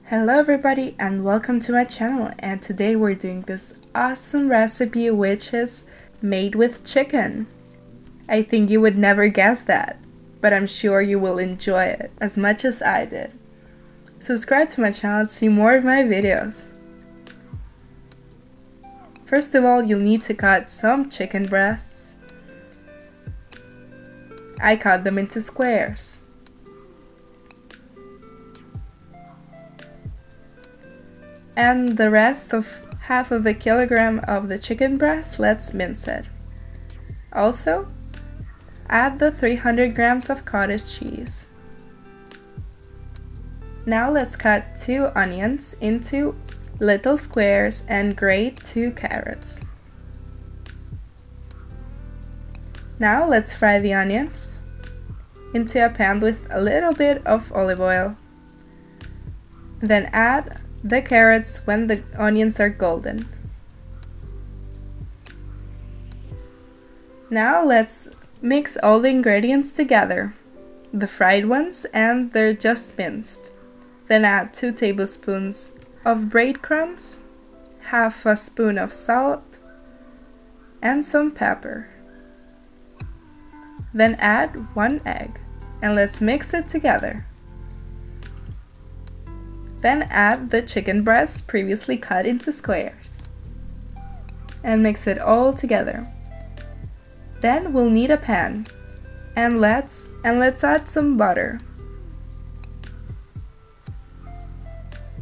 Hello everybody and welcome to my channel, and today we're doing this awesome recipe which is made with chicken. I think you would never guess that, but I'm sure you will enjoy it as much as I did. Subscribe to my channel to see more of my videos. First of all, you'll need to cut some chicken breasts. I cut them into squares. And the rest of half of the kilogram of the chicken breast, let's mince it. Also, add the 300 grams of cottage cheese. Now let's cut 2 onions into little squares and grate 2 carrots. Now let's fry the onions into a pan with a little bit of olive oil. Then add the carrots when the onions are golden. Now let's mix all the ingredients together, the fried ones and they're just minced. Then add 2 tablespoons of breadcrumbs, half a spoon of salt, and some pepper. Then add 1 egg and let's mix it together. Then add the chicken breasts previously cut into squares and mix it all together. Then we'll need a pan and let's add some butter.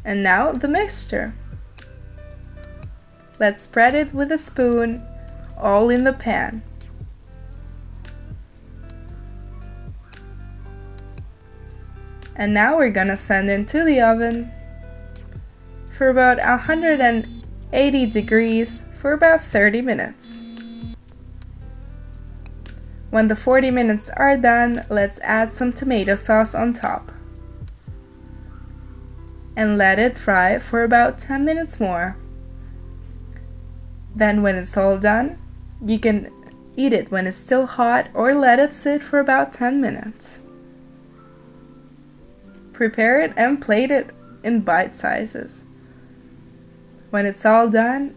And now the mixture. Let's spread it with a spoon all in the pan. And now we're gonna send it to the oven for about 180 degrees for about 30 minutes. When the 40 minutes are done, let's add some tomato sauce on top. And let it fry for about 10 minutes more. Then when it's all done, you can eat it when it's still hot or let it sit for about 10 minutes. Prepare it and plate it in bite sizes. When it's all done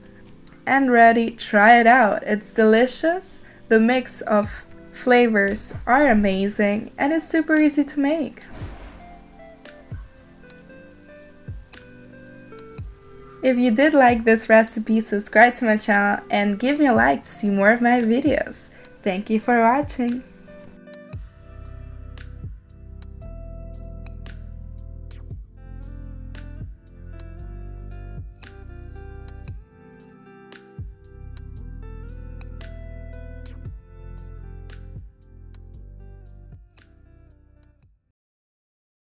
and ready, try it out. It's delicious. The mix of flavors are amazing and it's super easy to make. If you did like this recipe, subscribe to my channel and give me a like to see more of my videos. Thank you for watching.